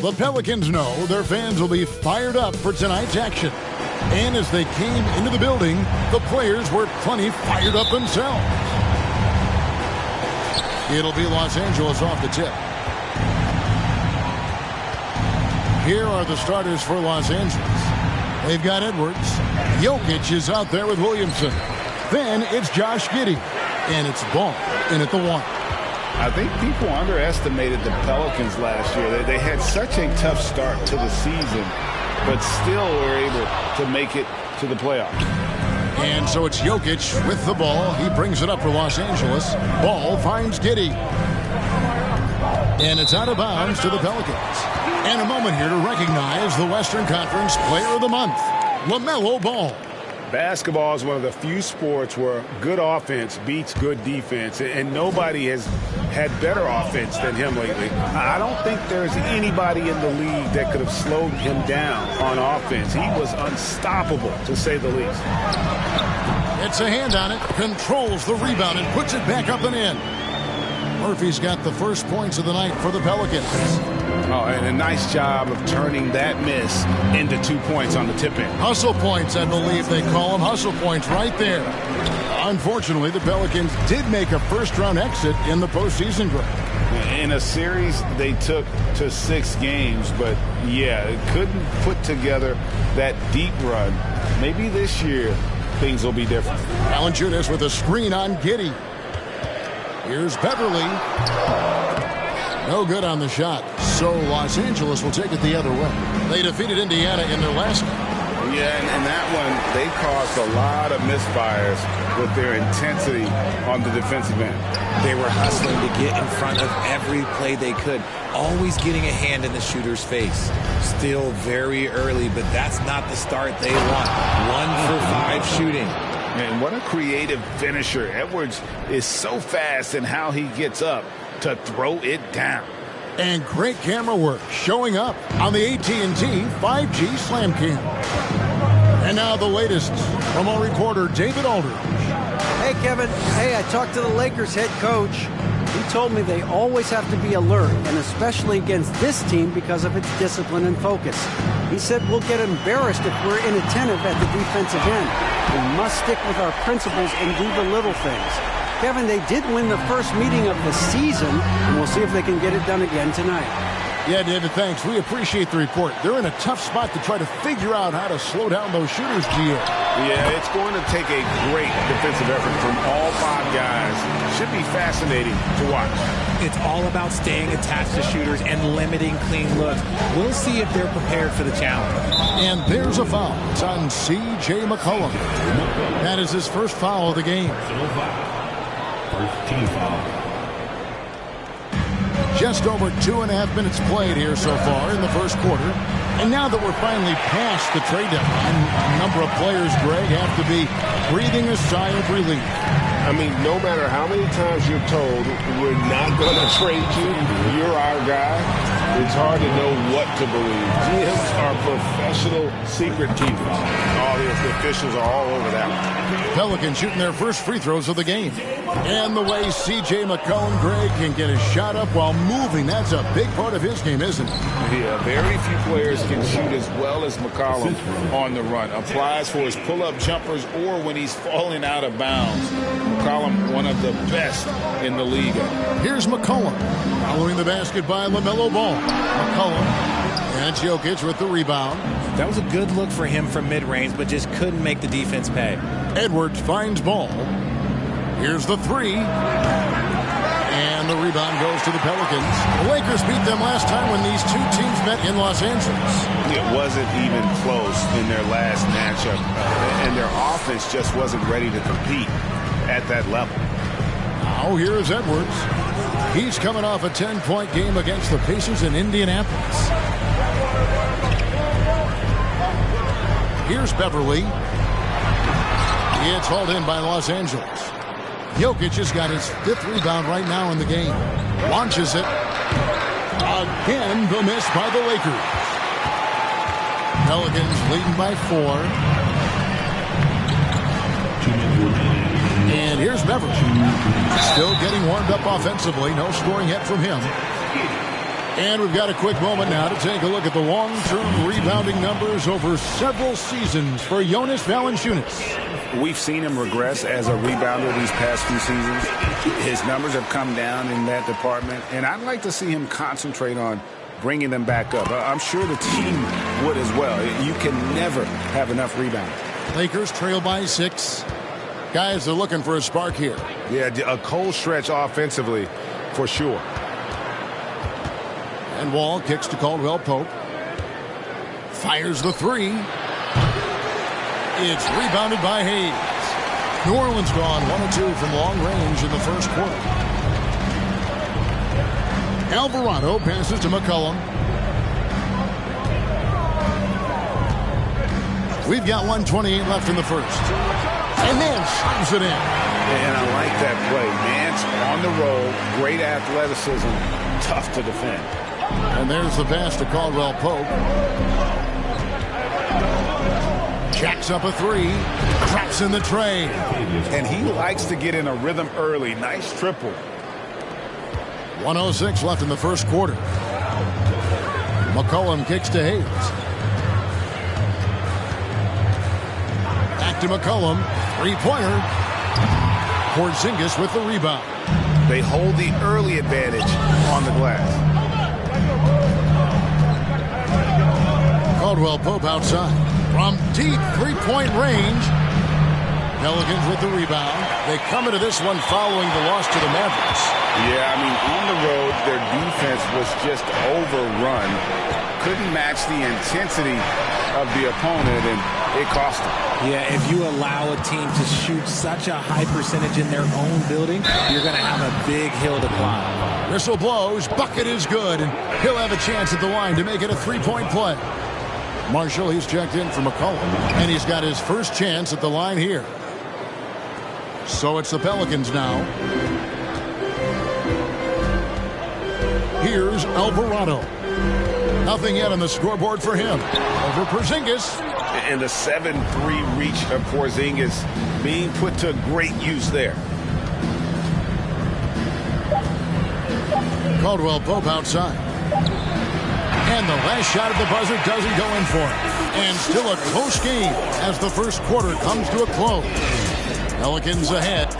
The Pelicans know their fans will be fired up for tonight's action. And as they came into the building, the players were plenty fired up themselves. It'll be Los Angeles off the tip. Here are the starters for Los Angeles. They've got Edwards. Jokic is out there with Williamson. Then it's Josh Giddey. And it's Ball in at the 1. I think people underestimated the Pelicans last year. They had such a tough start to the season, but still were able to make it to the playoffs. And so it's Jokic with the ball. He brings it up for Los Angeles. Ball finds Giddey. And it's out of bounds to the Pelicans. And a moment here to recognize the Western Conference Player of the Month, LaMelo Ball. Basketball is one of the few sports where good offense beats good defense, and nobody has had better offense than him lately. I don't think there's anybody in the league that could have slowed him down on offense. He was unstoppable, to say the least. It's a hand on it, controls the rebound, and puts it back up and in. Murphy's got the first points of the night for the Pelicans. Oh, and a nice job of turning that miss into 2 points on the tip-in. Hustle points, I believe they call them. Hustle points right there. Unfortunately, the Pelicans did make a first-round exit in the postseason group. In a series they took to 6 games, but yeah, couldn't put together that deep run. Maybe this year things will be different. Valanciunas with a screen on Giddey. Here's Beverly. No good on the shot. So Los Angeles will take it the other way. They defeated Indiana in their last game. Yeah, and that one, they caused a lot of misfires with their intensity on the defensive end. They were hustling to get in front of every play they could, always getting a hand in the shooter's face. Still very early, but that's not the start they want. 1 for 5 shooting. And what a creative finisher. Edwards is so fast in how he gets up to throw it down. And great camera work showing up on the AT&T 5G Slam Cam. And now the latest from our reporter, David Aldridge. Hey, Kevin. Hey, I talked to the Lakers head coach. He told me they always have to be alert, and especially against this team because of its discipline and focus. He said we'll get embarrassed if we're inattentive at the defensive end. We must stick with our principles and do the little things. Kevin, they did win the first meeting of the season, and we'll see if they can get it done again tonight. Yeah, David, thanks. We appreciate the report. They're in a tough spot to try to figure out how to slow down those shooters, Gio. Yeah, it's going to take a great defensive effort from all 5 guys. Should be fascinating to watch. It's all about staying attached to shooters and limiting clean looks. We'll see if they're prepared for the challenge. And there's a foul. It's on C.J. McCollum. That is his first foul of the game. First team foul. Just over 2.5 minutes played here so far in the first quarter. And now that we're finally past the trade deadline, a number of players, Greg, have to be breathing a sigh of relief. I mean, no matter how many times you're told we're not going to trade you, you're our guy, it's hard to know what to believe. GMs are professional secret keepers. All the officials are all over that one. Pelicans shooting their first free throws of the game. And the way C.J. McCollum, Greg, can get his shot up while moving, that's a big part of his game, isn't it? Yeah, very few players can shoot as well as McCollum on the run. Applies for his pull-up jumpers or when he's falling out of bounds. McCollum, one of the best in the league. Here's McCollum. Following the basket by LaMelo Ball. McCollum. And Jokic with the rebound. That was a good look for him from mid-range, but just couldn't make the defense pay. Edwards finds Ball. Here's the 3. And the rebound goes to the Pelicans. The Lakers beat them last time when these two teams met in Los Angeles. It wasn't even close in their last matchup. And their offense just wasn't ready to compete at that level. Now here is Edwards. He's coming off a 10-point game against the Pacers in Indianapolis. Here's Beverly. It's hauled in by Los Angeles. Jokic has got his 5th rebound right now in the game. Launches it. Again, the miss by the Lakers. Pelicans leading by 4. And here's Beverly. Still getting warmed up offensively. No scoring yet from him. And we've got a quick moment now to take a look at the long-term rebounding numbers over several seasons for Jonas Valanciunas. We've seen him regress as a rebounder these past few seasons. His numbers have come down in that department, and I'd like to see him concentrate on bringing them back up. I'm sure the team would as well. You can never have enough rebounding. Lakers trail by 6. Guys are looking for a spark here. Yeah, a cold stretch offensively for sure. And Wall kicks to Caldwell Pope. Fires the 3. It's rebounded by Hayes. New Orleans gone 1 of 2 from long range in the first quarter. Alvarado passes to McCollum. We've got 1:28 left in the first. And then slams it in. And I like that play. Nance on the roll. Great athleticism. Tough to defend. And there's the pass to Caldwell Pope. Jacks up a 3. Drops in the tray. And he likes to get in a rhythm early. Nice triple. 1:06 left in the first quarter. McCollum kicks to Hayes. Back to McCollum. 3-pointer. Porzingis with the rebound. They hold the early advantage on the glass. Caldwell Pope outside. From deep 3-point range. Pelicans with the rebound. They come into this one following the loss to the Mavericks. Yeah, I mean, on the road, their defense was just overrun. Couldn't match the intensity of the opponent, and it cost them. Yeah, if you allow a team to shoot such a high percentage in their own building, you're going to have a big hill to climb. Whistle blows. Bucket is good, and he'll have a chance at the line to make it a 3-point play. Marshall, he's checked in for McCollum, and he's got his first chance at the line here. So it's the Pelicans now. Here's Alvarado. Nothing yet on the scoreboard for him. Over Porzingis. And the 7-3 reach of Porzingis being put to great use there. Caldwell Pope outside. And the last shot at the buzzer doesn't go in for it. And still a close game as the first quarter comes to a close. Pelicans ahead.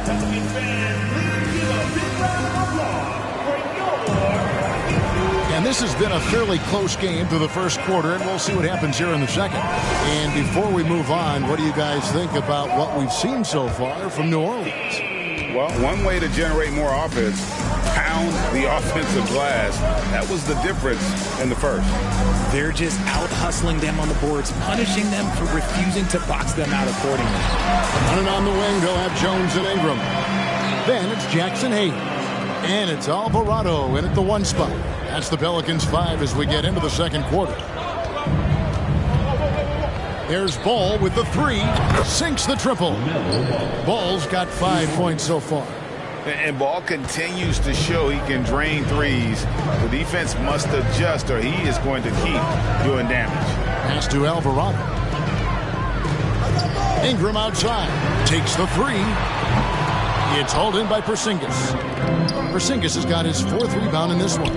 And this has been a fairly close game through the first quarter, and we'll see what happens here in the second. And before we move on, what do you guys think about what we've seen so far from New Orleans? Well, one way to generate more offense, pound the offensive glass. That was the difference in the first. They're just out-hustling them on the boards, punishing them for refusing to box them out accordingly. Running on the wing, they'll have Jones and Ingram. Then it's Jackson Hayes. And it's Alvarado in at the 1 spot. That's the Pelicans 5 as we get into the second quarter. There's Ball with the 3. Sinks the triple. Ball's got 5 points so far. And Ball continues to show he can drain threes. The defense must adjust or he is going to keep doing damage. Pass to Alvarado. Ingram outside. Takes the 3. It's hauled in by Porzingis. Porzingis has got his 4th rebound in this one.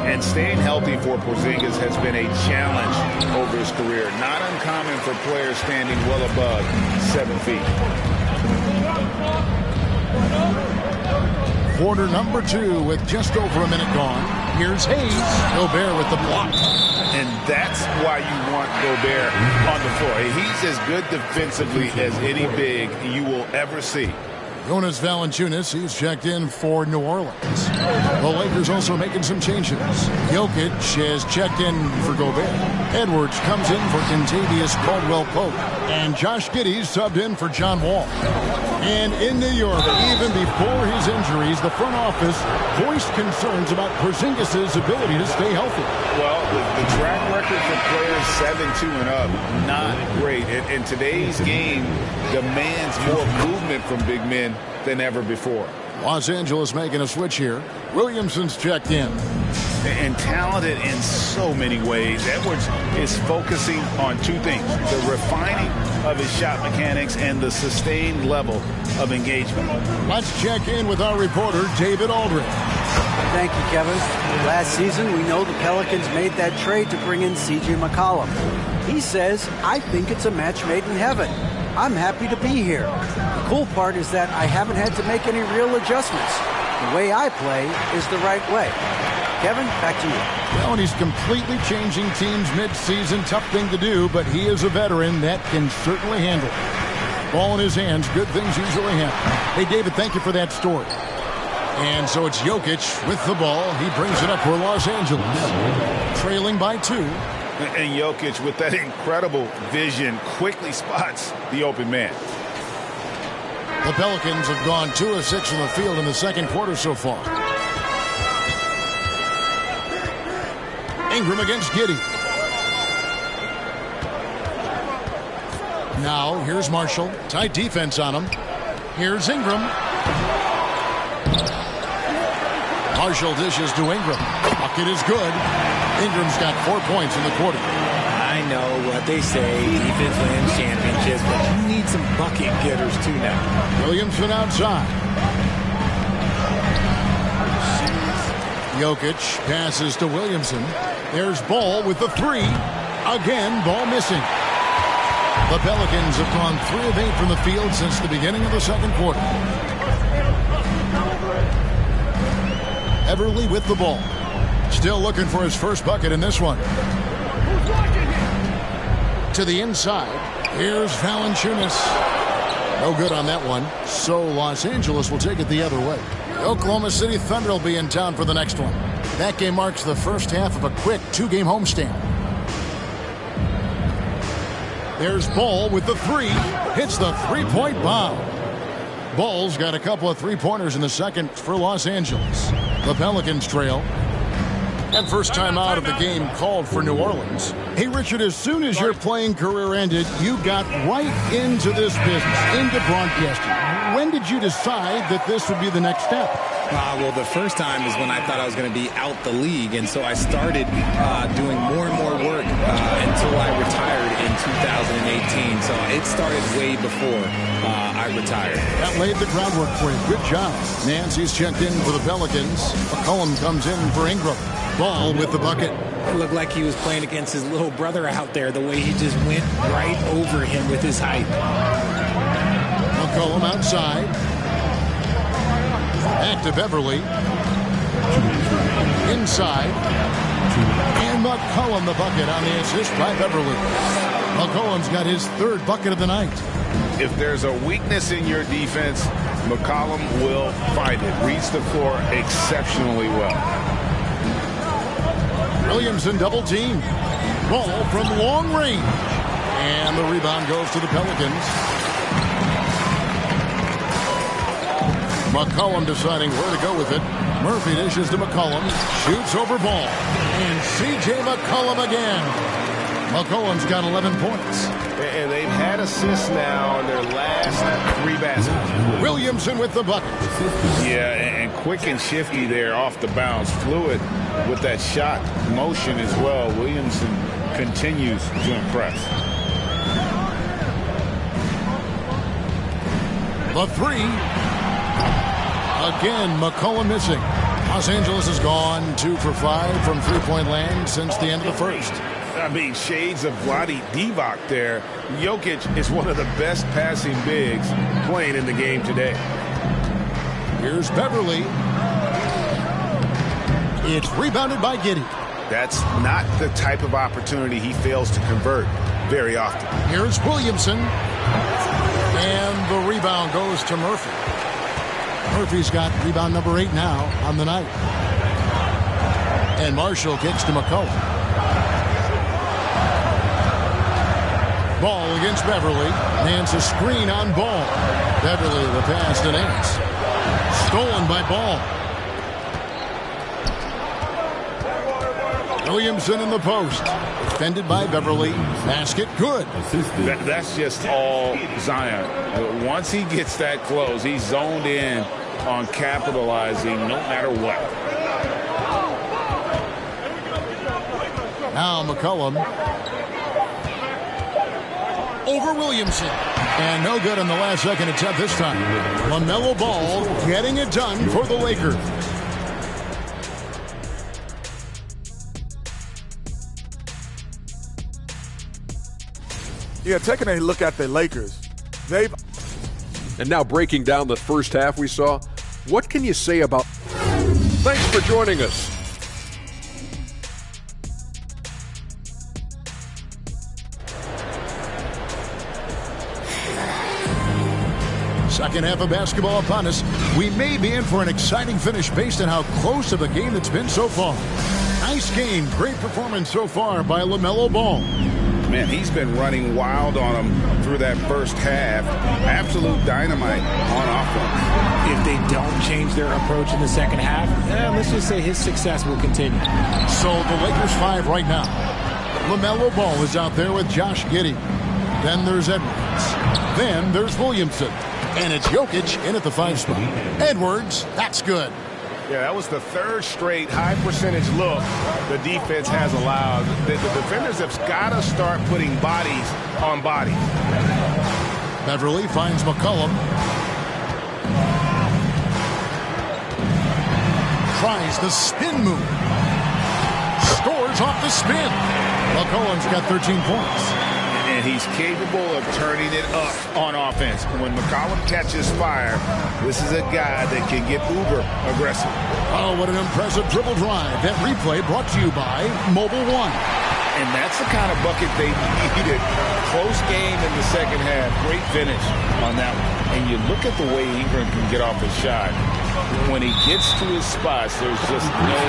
And staying healthy for Porzingis has been a challenge over his career. Not uncommon for players standing well above 7 feet. Quarter number 2 with just over a minute gone. Here's Hayes. Gobert with the block. And that's why you want Gobert on the floor. He's as good defensively as any big you will ever see. Jonas Valanciunas, he's checked in for New Orleans. The Lakers also making some changes. Jokic has checked in for Gobert. Edwards comes in for Kentavious Caldwell-Pope. And Josh Giddey's subbed in for John Wall. And in New York, even before his injuries, the front office voiced concerns about Porzingis' ability to stay healthy. Well, the track record for players 7-2 and up, not great. And today's game demands more movement from big men than ever before. Los Angeles making a switch here. Williamson's checked in. And talented in so many ways. Edwards is focusing on 2 things: the refining of his shot mechanics and the sustained level of engagement. Let's check in with our reporter, David Aldridge. Thank you, Kevin. Last season, we know the Pelicans made that trade to bring in C.J. McCollum. He says, I think it's a match made in heaven. I'm happy to be here. The cool part is that I haven't had to make any real adjustments. The way I play is the right way. Kevin, back to you. Well, and he's completely changing teams mid-season. Tough thing to do, but he is a veteran that can certainly handle it. Ball in his hands, good things usually happen. Hey, David, thank you for that story. And so it's Jokic with the ball. He brings it up for Los Angeles, trailing by 2. And Jokic, with that incredible vision, quickly spots the open man. The Pelicans have gone 2 of 6 from the field in the second quarter so far. Ingram against Giddey. Now, here's Marshall. Tight defense on him. Here's Ingram. Marshall dishes to Ingram. Bucket is good. Ingram's got 4 points in the quarter. I know what they say, defense wins championships, but you need some bucket getters too now. Williamson outside. Jokic passes to Williamson. There's Ball with the 3. Again, Ball missing. The Pelicans have gone 3 of 8 from the field since the beginning of the second quarter. Everly with the ball. Still looking for his first bucket in this one. To the inside. Here's Valanciunas. No good on that one. So Los Angeles will take it the other way. The Oklahoma City Thunder will be in town for the next one. That game marks the first half of a quick 2-game homestand. There's Ball with the 3. Hits the 3-point bomb. Ball's got a couple of 3-pointers in the second for Los Angeles. The Pelicans trail. And first time out of the game called for New Orleans. Hey, Richard, as soon as your playing career ended, you got right into this business, into broadcasting. When did you decide that this would be the next step? Well, the first time is when I thought I was going to be out the league, and so I started doing more and more work until I retired in 2018. So it started way before I retired. That laid the groundwork for you. Good job. Nancy's checked in for the Pelicans. McCollum comes in for Ingram. Ball with the bucket. It looked like he was playing against his little brother out there, the way he just went right over him with his height. McCollum outside. Back to Beverly. Inside. And McCollum the bucket on the assist by Beverly. McCollum's got his 3rd bucket of the night. If there's a weakness in your defense, McCollum will find it. Reads the floor exceptionally well. Williamson double team. Ball from long range. And the rebound goes to the Pelicans. McCollum deciding where to go with it. Murphy dishes to McCollum. Shoots over Ball. And C.J. McCollum again. McCollum's got 11 points. And they've had assists now in their last 3 baskets. Williamson with the bucket. Yeah, and quick and shifty there off the bounce. Fluid with that shot motion as well. Williamson continues to impress. The 3. Again, McCollum missing. Los Angeles has gone 2 for 5 from 3-point land since the end of the first. I mean, shades of Vlade Divac there. Jokic is one of the best passing bigs playing in the game today. Here's Beverly. It's rebounded by Giddey. That's not the type of opportunity he fails to convert very often. Here's Williamson. And the rebound goes to Murphy. Murphy's got rebound number 8 now on the night. And Marshall kicks to McCollum. Ball against Beverly. Nance a screen on Ball. Beverly the pass to Nance. Stolen by Ball. Williamson in the post. Defended by Beverly. Basket good. That's just all Zion. Once he gets that close, he's zoned in on capitalizing no matter what. Now McCollum. Over Williamson. And no good on the last second attempt this time. LaMelo Ball getting it done for the Lakers. Yeah, taking a look at the Lakers, And now breaking down the first half we saw, what can you say about... Thanks for joining us. Second half of basketball upon us. We may be in for an exciting finish based on how close of a game it's been so far. Nice game. Great performance so far by LaMelo Ball. Man, he's been running wild on him through that first half. Absolute dynamite on offense. If they don't change their approach in the second half, let's just say his success will continue. So the Lakers 5 right now. LaMelo Ball is out there with Josh Giddey. Then there's Edwards. Then there's Williamson. And it's Jokic in at the 5 spot. Edwards, that's good. Yeah, that was the third straight high-percentage look the defense has allowed. The defenders have got to start putting bodies on bodies. Beverly finds McCollum. Tries the spin move. Scores off the spin. McCollum's got 13 points. And he's capable of turning it up on offense. When McCollum catches fire, this is a guy that can get uber aggressive. Oh, what an impressive dribble drive. That replay brought to you by Mobile One. And that's the kind of bucket they needed. Close game in the second half. Great finish on that one. And you look at the way Ingram can get off his shot. When he gets to his spots, there's just no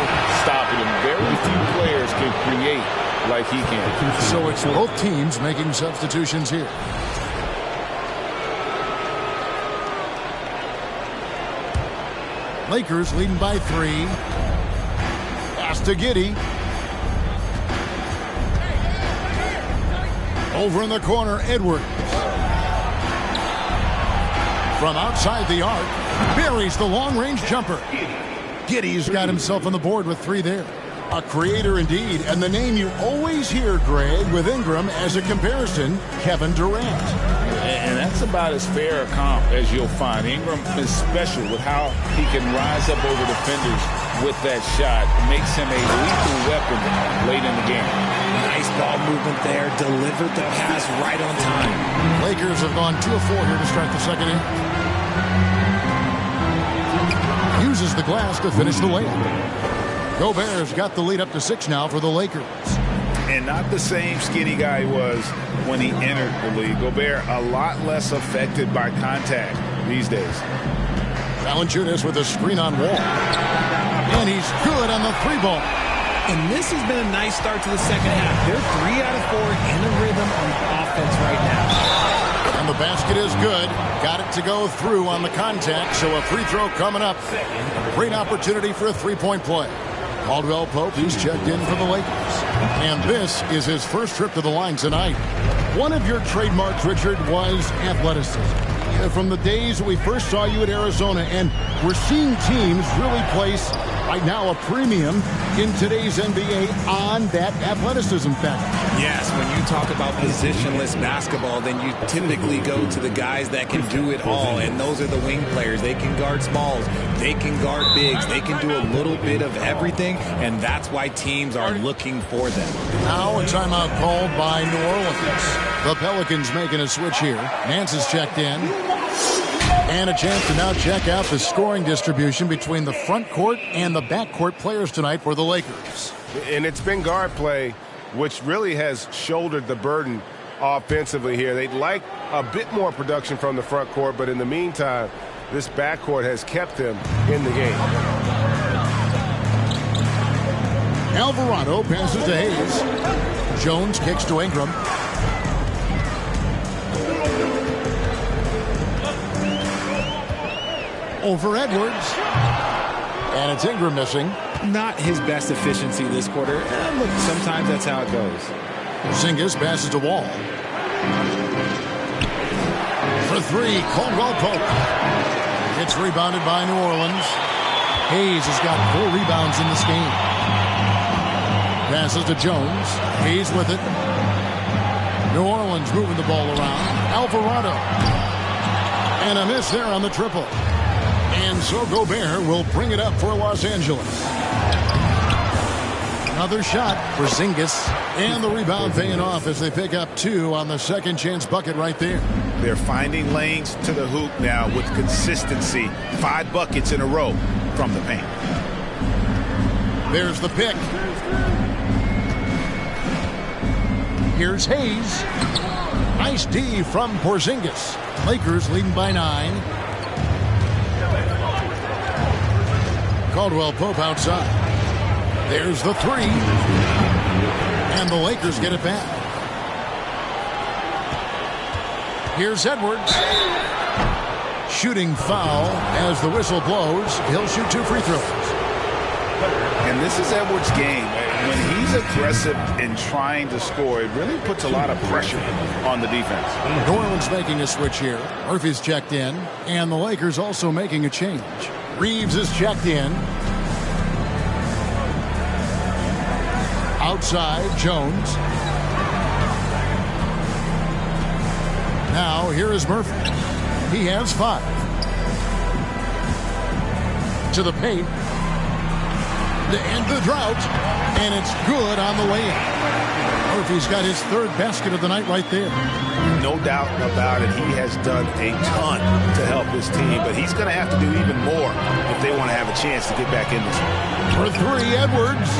stopping him. Very few players can create like he can. So it's both teams making substitutions here. Lakers leading by 3. Pass to Giddey. Over in the corner, Edwards. From outside the arc, buries the long-range jumper. Giddey's got himself on the board with 3 there. A creator indeed, and the name you always hear, Greg, with Ingram as a comparison, Kevin Durant. And that's about as fair a comp as you'll find. Ingram is special with how he can rise up over defenders with that shot. It makes him a lethal weapon late in the game. Nice ball movement there. Delivered the pass right on time. Lakers have gone 2 of 4 here to start the second inning. Uses the glass to finish the layup. Gobert's got the lead up to 6 now for the Lakers. And not the same skinny guy he was when he entered the league. Gobert a lot less affected by contact these days. Valanciunas with a screen on Wall. And he's good on the 3-ball. And this has been a nice start to the second half. They're 3 out of 4 in a rhythm on offense right now. And the basket is good. Got it to go through on the contact, so a free throw coming up. Great opportunity for a 3-point play. Caldwell Pope, he's checked in for the Lakers. And this is his first trip to the line tonight. One of your trademarks, Richard, was athleticism. From the days we first saw you at Arizona, and we're seeing teams really place, right now, a premium in today's NBA on that athleticism factor. Yes, when you talk about positionless basketball, then you typically go to the guys that can do it all, and those are the wing players. They can guard smalls, they can guard bigs, they can do a little bit of everything, and that's why teams are looking for them. Now a timeout called by New Orleans. The Pelicans making a switch here. Nance is checked in. And a chance to now check out the scoring distribution between the front court and the back court players tonight for the Lakers. And it's been guard play, which really has shouldered the burden offensively here. They'd like a bit more production from the front court, but in the meantime, this backcourt has kept them in the game. Alvarado passes to Hayes. Jones kicks to Ingram. Over Edwards. And it's Ingram missing. Not his best efficiency this quarter. Look, sometimes that's how it goes. Porzingis passes to Wall. For 3, Caldwell Pope. It's rebounded by New Orleans. Hayes has got 4 rebounds in this game. Passes to Jones. Hayes with it. New Orleans moving the ball around. Alvarado. And a miss there on the triple. And so Gobert will bring it up for Los Angeles. Another shot for Porzingis. And the rebound paying off as they pick up 2 on the second chance bucket right there. They're finding lanes to the hoop now with consistency. 5 buckets in a row from the paint. There's the pick. Here's Hayes. Nice D from Porzingis. Lakers leading by 9. Caldwell Pope outside. There's the 3. And the Lakers get it back. Here's Edwards. Shooting foul as the whistle blows. He'll shoot 2 free throws. And this is Edwards' game. When he's aggressive in trying to score, it really puts a lot of pressure on the defense. New Orleans making a switch here. Murphy's checked in. And the Lakers also making a change. Reeves is checked in. Outside, Jones. Now, here is Murphy. He has 5. To the paint. To end the drought. And it's good on the way in. Murphy's got his 3rd basket of the night right there. No doubt about it. He has done a ton to help this team, but he's going to have to do even more if they want to have a chance to get back in this one. For 3, Edwards.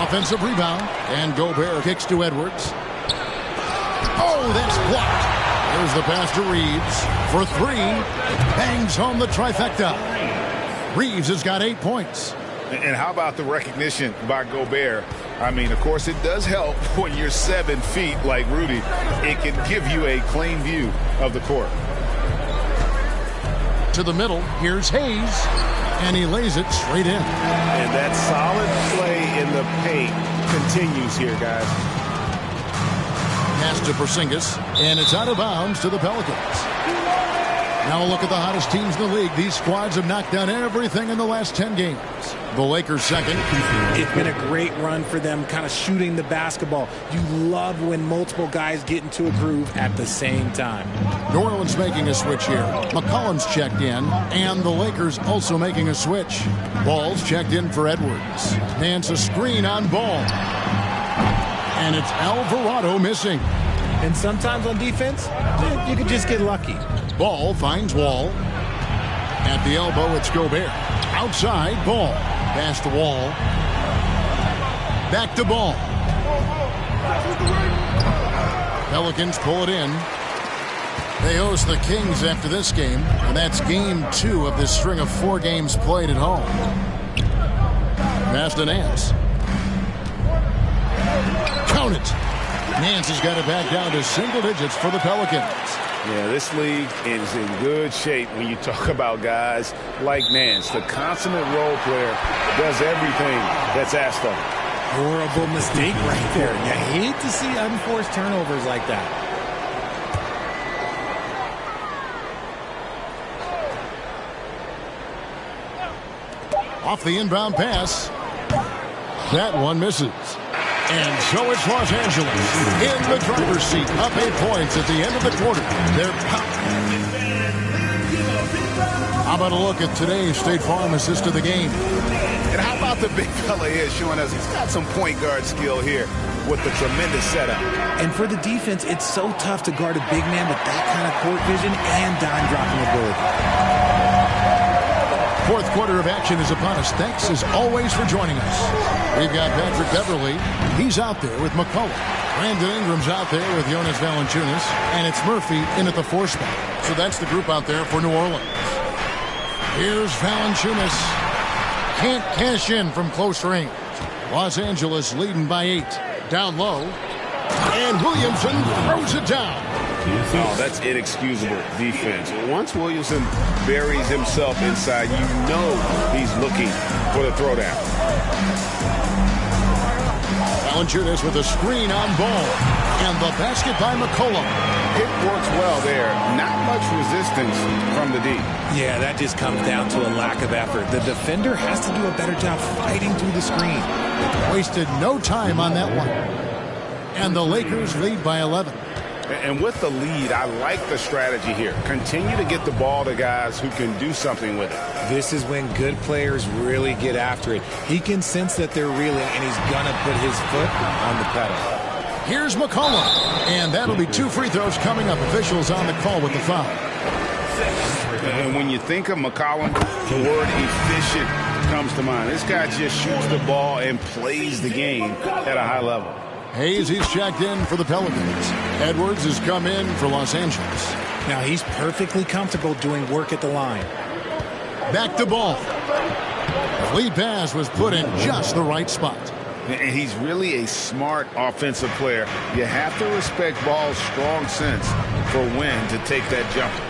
Offensive rebound. And Gobert kicks to Edwards. Oh, that's blocked. There's the pass to Reeves. For 3. Bangs home the trifecta. Reeves has got 8 points. And how about the recognition by Gobert? I mean, of course, it does help when you're 7 feet like Rudy. It can give you a clean view of the court. To the middle, here's Hayes. And he lays it straight in. And that solid play in the paint continues here, guys. Pass to Porzingis, and it's out of bounds to the Pelicans. Now a look at the hottest teams in the league. These squads have knocked down everything in the last 10 games. The Lakers second. It's been a great run for them, kind of shooting the basketball. You love when multiple guys get into a groove at the same time. New Orleans making a switch here. McCollum's checked in, and the Lakers also making a switch. Ball's checked in for Edwards. Nance a screen on Ball. And it's Alvarado missing. And sometimes on defense, you could just get lucky. Ball finds Wall. At the elbow, it's Gobert. Outside, Ball. Pass to Wall. Back to Ball. Pelicans pull it in. They host the Kings after this game, and that's game 2 of this string of 4 games played at home. Pass to Nance. Count it. Nance has got it back down to single digits for the Pelicans. Yeah, this league is in good shape when you talk about guys like Nance. The consummate role player does everything that's asked of him. Horrible mistake right there. You hate to see unforced turnovers like that. Off the inbound pass. That one misses. And so it's Los Angeles in the driver's seat, up 8 points at the end of the quarter. How about a look at today's State Farm assist of the game? And how about the big fella here showing us he's got some point guard skill here with the tremendous setup. And for the defense, it's so tough to guard a big man with that kind of court vision and dime dropping ability. Fourth quarter of action is upon us. Thanks, as always, for joining us. We've got Patrick Beverly. He's out there with McCullough. Brandon Ingram's out there with Jonas Valanciunas. And it's Murphy in at the 4 spot. So that's the group out there for New Orleans. Here's Valanciunas. Can't cash in from close range. Los Angeles leading by 8. Down low. And Williamson throws it down. Oh, that's inexcusable defense. Once Williamson buries himself inside, you know he's looking for the throwdown. Valanciunas with a screen on Ball. And the basket by McCollum. It works well there. Not much resistance from the D. Yeah, that just comes down to a lack of effort. The defender has to do a better job fighting through the screen. Wasted no time on that one. And the Lakers lead by 11. And with the lead, I like the strategy here. Continue to get the ball to guys who can do something with it. This is when good players really get after it. He can sense that they're reeling, and he's going to put his foot on the pedal. Here's McCollum, and that'll be 2 free throws coming up. Officials on the call with the foul. And when you think of McCollum, the word efficient comes to mind. This guy just shoots the ball and plays the game at a high level. Hayes, he's checked in for the Pelicans. Edwards has come in for Los Angeles. Now he's perfectly comfortable doing work at the line. Back to Ball. The lead pass was put in just the right spot. And he's really a smart offensive player. You have to respect Ball's strong sense for when to take that jumper.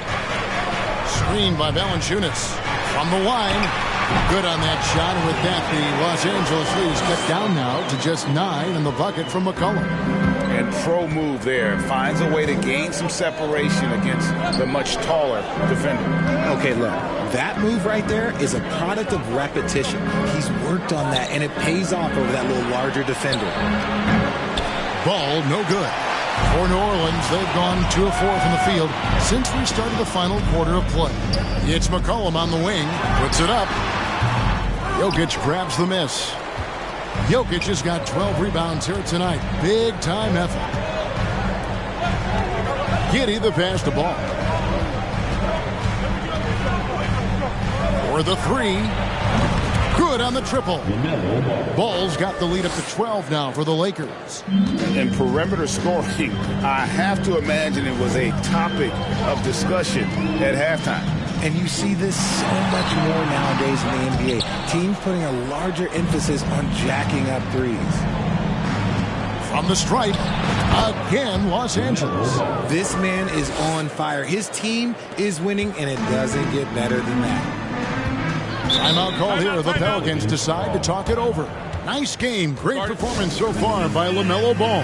Screened by Valanciunas. From the line. Good on that shot. And with that, the Los Angeles lead is cut down now to just 9 in the bucket from McCollum. And pro move there. Finds a way to gain some separation against the much taller defender. Okay, look. That move right there is a product of repetition. He's worked on that, and it pays off over that little larger defender. Ball, no good. For New Orleans, they've gone 2 of 4 from the field since we started the final quarter of play. It's McCollum on the wing. Puts it up. Jokic grabs the miss. Jokic has got 12 rebounds here tonight. Big time effort. Giddey the pass to Ball. For the 3. Good on the triple. Ball's got the lead up to 12 now for the Lakers. And perimeter scoring, I have to imagine it was a topic of discussion at halftime. And you see this so much more nowadays in the NBA. Teams putting a larger emphasis on jacking up threes. From the stripe, again, Los Angeles. This man is on fire. His team is winning, and it doesn't get better than that. Timeout call here. The Pelicans decide to talk it over. Nice game. Great performance so far by LaMelo Ball.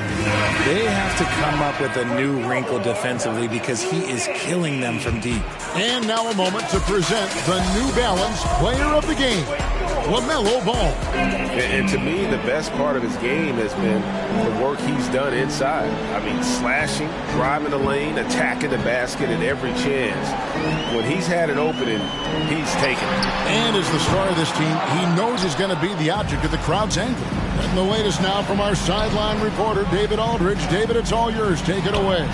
They have to come up with a new wrinkle defensively because he is killing them from deep. And now a moment to present the New Balance Player of the Game, LaMelo Ball. And to me, the best part of his game has been the work he's done inside. I mean, slashing, driving the lane, attacking the basket at every chance. When he's had an opening, he's taken it. And as the star of this team, he knows he's going to be the object of the crowd's anger. And the latest now from our sideline reporter, David Aldridge. David, it's all yours. Take it away.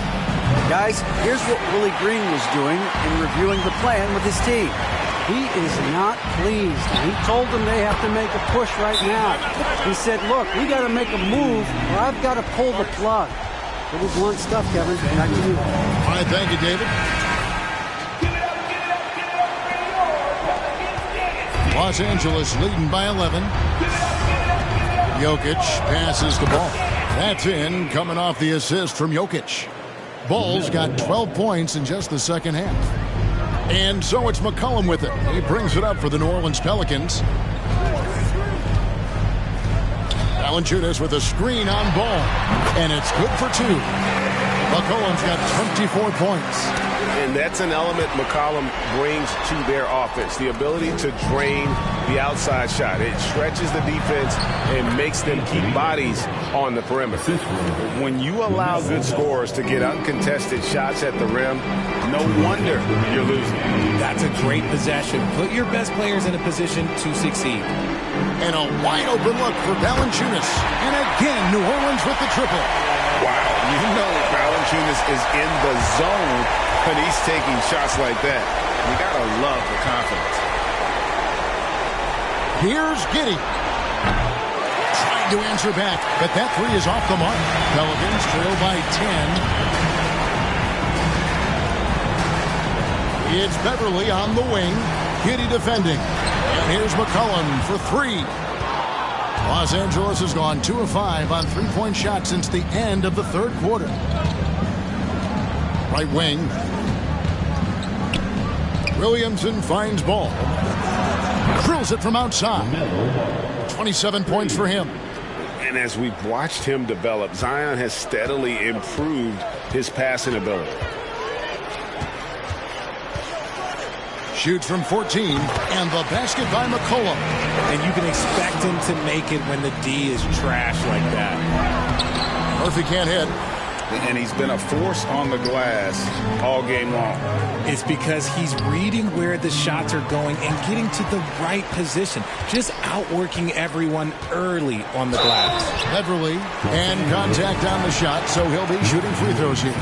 Guys, here's what Willie Green was doing in reviewing the plan with his team. He is not pleased. He told them they have to make a push right now. He said, look, we got to make a move or I've got to pull the plug. Pretty blunt stuff, Kevin. Back to you. All right, thank you, David. Los Angeles leading by 11. Jokic passes the ball. That's in, coming off the assist from Jokic. Ball's got 12 points in just the second half. And so it's McCollum with it. He brings it up for the New Orleans Pelicans. Valanciunas with a screen on Ball. And it's good for 2. McCollum's got 24 points. And that's an element McCollum brings to their offense, the ability to drain the outside shot. It stretches the defense and makes them keep bodies on the perimeter. When you allow good scorers to get uncontested shots at the rim, no wonder you're losing. That's a great possession. Put your best players in a position to succeed. And a wide open look for Valanciunas. And again, New Orleans with the triple. Wow, you know Valanciunas is in the zone when he's taking shots like that. You gotta love the confidence. Here's Giddey. Trying to answer back, but that 3 is off the mark. Pelicans trail by 10. It's Beverly on the wing. Giddey defending. And here's McCollum for 3. Los Angeles has gone 2 of 5 on 3-point shots since the end of the third quarter. Right wing. Williamson finds Ball. Drills it from outside. 27 points for him. And as we've watched him develop, Zion has steadily improved his passing ability. Shoots from 14, and the basket by McCollum. And you can expect him to make it when the D is trash like that. Murphy can't hit. and he's been a force on the glass all game long. It's because he's reading where the shots are going and getting to the right position, just outworking everyone early on the glass. Beverly, and contact on the shot, so he'll be shooting free throws here.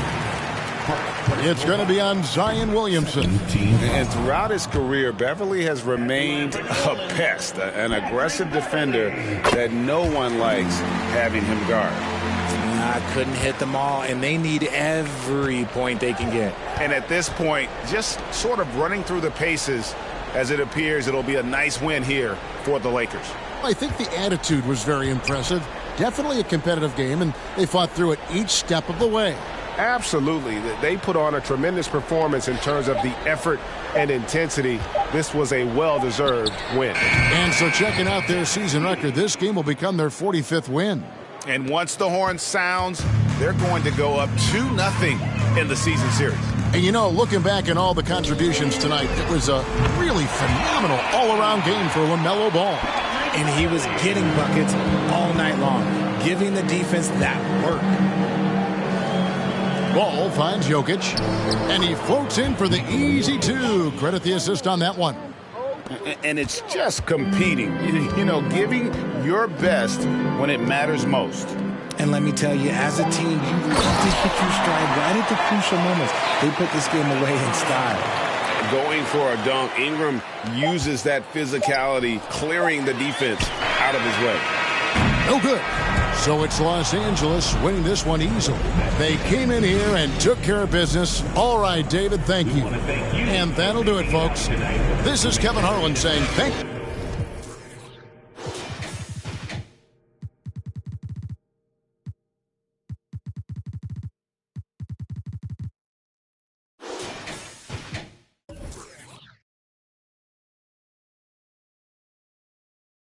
It's going to be on Zion Williamson. And throughout his career, Beverly has remained a pest, an aggressive defender that no one likes having him guard. Couldn't hit them all, and they need every point they can get. And at this point, just sort of running through the paces, as it appears it'll be a nice win here for the Lakers. I think the attitude was very impressive. Definitely a competitive game, and they fought through it each step of the way. Absolutely. They put on a tremendous performance in terms of the effort and intensity. This was a well-deserved win. And so checking out their season record, this game will become their 45th win. And once the horn sounds, they're going to go up 2-0 in the season series. And you know, looking back at all the contributions tonight, it was a really phenomenal all-around game for LaMelo Ball. And he was getting buckets all night long, giving the defense that work. Ball finds Jokic, and he floats in for the easy two. Credit the assist on that one. And it's just competing, you know, giving your best when it matters most. And let me tell you, as a team, you have to hit your stride right at the crucial moments. They put this game away in style. Going for a dunk, Ingram uses that physicality, clearing the defense out of his way. No good. So it's Los Angeles winning this one easily. They came in here and took care of business. All right, David, thank you. And that'll do it, folks. This is Kevin Harlan saying thank you.